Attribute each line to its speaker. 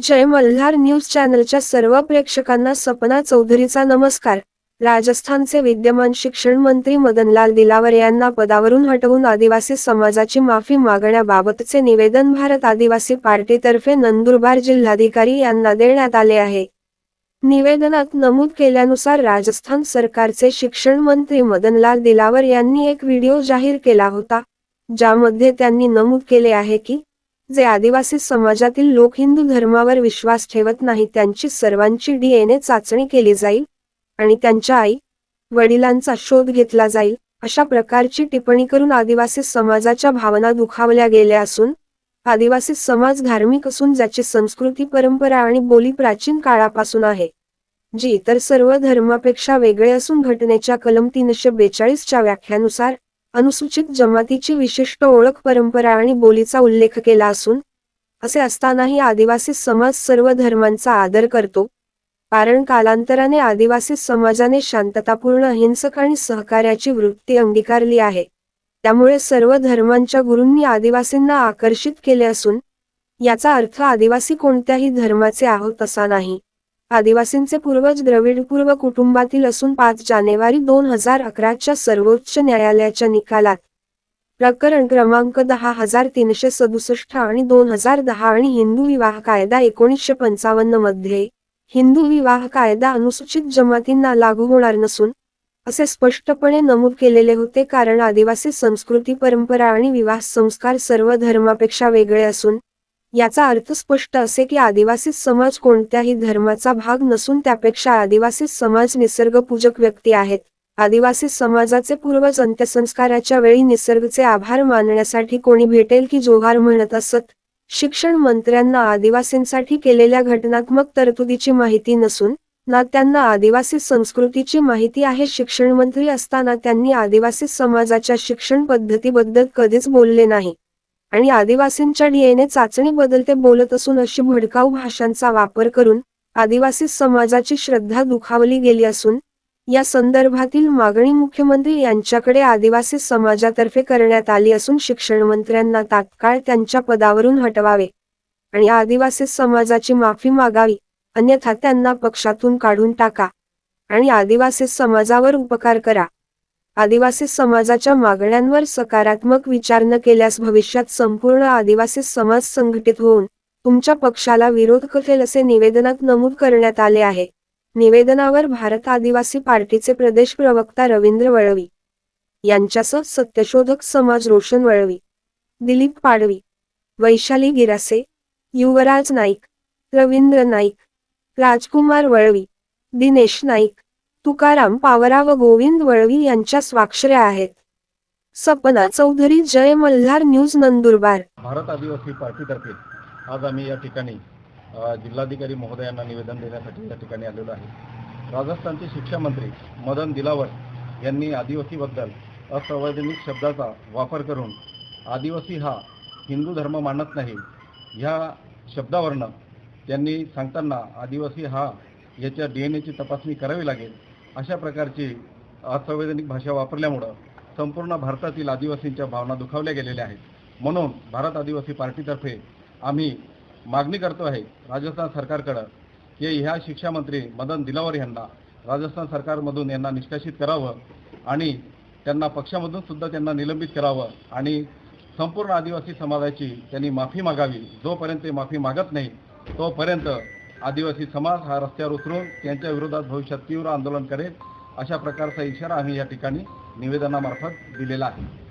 Speaker 1: जय Malhar news चॅनलच्या सर्व प्रेक्षकांना सपना चौधरीचा नमस्कार। राजस्थानचे विद्यमान शिक्षण मंत्री मदनलाल दिलावर यांना पदावरून हटवून आदिवासी समाजाची माफी मागण्याबाबतचे निवेदन भारत आदिवासी पार्टीतर्फे नंदुरबार जिल्हाधिकारी यांना देण्यात आले आहे। निवेदनात नमूद केल्यानुसार राजस्थान सरकारचे शिक्षण मंत्री मदनलाल दिलावर यांनी एक व्हिडिओ जाहीर केला होता, ज्यामध्ये त्यांनी नमूद केले आहे की जे आदिवासी समाजातील लोक हिंदू धर्मावर विश्वास ठेवत नाही त्यांची सर्वांची DNA चाचणी केली जाईल आणि त्यांच्या आई वडिलांचा शोध घेतला जाईल, अशा प्रकारची टिप्पणी करून आदिवासी समाजाच्या भावना दुखावल्या गेल्या असून आदिवासी समाज धार्मिक असून ज्याची संस्कृती परंपरा आणि बोली प्राचीन काळापासून आहे, जी इतर सर्व धर्मापेक्षा वेगळे असून घटनेच्या कलम 342 च्या व्याख्यानुसार अनुसूचित जमातीची विशिष्ट ओळख परंपरा आणि बोलीचा उल्लेख केला असून असे असतानाही आदिवासी समाज सर्व धर्मांचा आदर करतो, कारण कालांतराने आदिवासी समाजाने शांततापूर्ण अहिंसक आणि सहकार्याची वृत्ती अंगीकारली आहे। त्यामुळे सर्व धर्मांच्या गुरूंनी आदिवासींना आकर्षित केले असून याचा अर्थ आदिवासी कोणत्याही धर्माचे आहोत असा नाही। आदिवासींचे पूर्वज द्रविड पूर्व कुटुंबातील असून 5 जानेवारी 2011 च्या सर्वोच्च न्यायालयाच्या निकालात प्रकरण क्रमांक 10367 आणि 2010 आणि हिंदू विवाह कायदा 1955 मध्ये हिंदू विवाह कायदा अनुसूचित जमातींना लागू होणार नसून असे स्पष्टपणे नमूद केलेले होते, कारण आदिवासी संस्कृती परंपरा आणि विवाह संस्कार सर्व धर्मापेक्षा वेगळे असून याचा अर्थ स्पष्ट असे की आदिवासी समाज कोणत्याही धर्माचा भाग नसून त्यापेक्षा आदिवासी समाज निसर्गपूजक व्यक्ती आहेत। आदिवासी समाजाचे पूर्वज अंत्यसंस्काराच्या वेळी निसर्गाचे आभार मानण्यासाठी कोणी भेटेल की जोहार म्हणत असत। शिक्षण मंत्र्यांना आदिवासींसाठी केलेल्या घटनात्मक तरतुदीची माहिती नसून ना त्यांना आदिवासी संस्कृतीची माहिती आहे। शिक्षण मंत्री असताना त्यांनी आदिवासी समाजाच्या शिक्षण पद्धतीबद्दल कधीच बोलले नाही आणि आदिवासींच्या DNA चाचणीबद्दल ते बोलत असून अशी भडकाऊ भाषांचा वापर करून आदिवासी समाजाची श्रद्धा दुखावली गेली असून या संदर्भातील मागणी मुख्यमंत्री यांच्याकडे आदिवासी समाजातर्फे करण्यात आली असून शिक्षण मंत्र्यांना तात्काळ त्यांच्या पदावरून हटवावे आणि आदिवासी समाजाची माफी मागावी, अन्यथा त्यांना पक्षातून काढून टाका आणि आदिवासी समाजावर उपकार करा। आदिवासी समाजाच्या मागण्यांवर सकारात्मक विचार न केल्यास भविष्यात संपूर्ण आदिवासी समाज संघटित होऊन तुमच्या पक्षाला विरोध करेल असे निवेदनात नमूद करण्यात आले आहे। निवेदनावर भारत आदिवासी पार्टीचे प्रदेश प्रवक्ता रवींद्र वळवी यांच्यासह सत्यशोधक समाज रोशन वळवी, दिलीप पाडवी, वैशाली गिरासे, युवराज नाईक, रवींद्र नाईक, राजकुमार वळवी, दिनेश नाईक, तुकाराम पावरा व गोविंद वळवी यांच्या स्वाक्षऱ्या आहेत। सपना चौधरी, जय मल्हार न्यूज, नंदुरबार।
Speaker 2: भारत आदिवासी पार्टीतर्फे आज आम्ही या ठिकाणी जिल्हाधिकारी महोदयांना निवेदन देण्यासाठी या ठिकाणी आलेलो आहे। राजस्थानचे शिक्षण मंत्री मदन दिलावर यांनी आदिवासीबद्दल असंवैधानिक शब्दाचा वापर करून आदिवासी हा हिंदू धर्म मानत नाही ह्या शब्दावरनं त्यांनी सांगताना आदिवासी हा याच्या DNA ची तपासणी करावी लागेल अशा प्रकारची असंवैधानिक भाषा वापरल्यामुळं संपूर्ण भारतातील आदिवासींच्या भावना दुखावल्या गेलेल्या आहेत। म्हणून भारत आदिवासी पार्टीतर्फे आम्ही मागणी करतो आहे राजस्थान सरकारकडं की ह्या शिक्षा मंत्री मदन दिलावर यांना राजस्थान सरकारमधून यांना निष्कासित करावं आणि त्यांना पक्षामधून सुद्धा त्यांना निलंबित करावं आणि संपूर्ण आदिवासी समाजाची त्यांनी माफी मागावी। जोपर्यंत ते माफी मागत नाही तोपर्यंत आदिवासी समाज हा रस्त्यावर उतरून त्यांच्या विरोधात भविष्यात तीव्र आंदोलन करेल, अशा प्रकारचा इशारा आम्ही या ठिकाणी निवेदनामार्फत दिलेला आहे।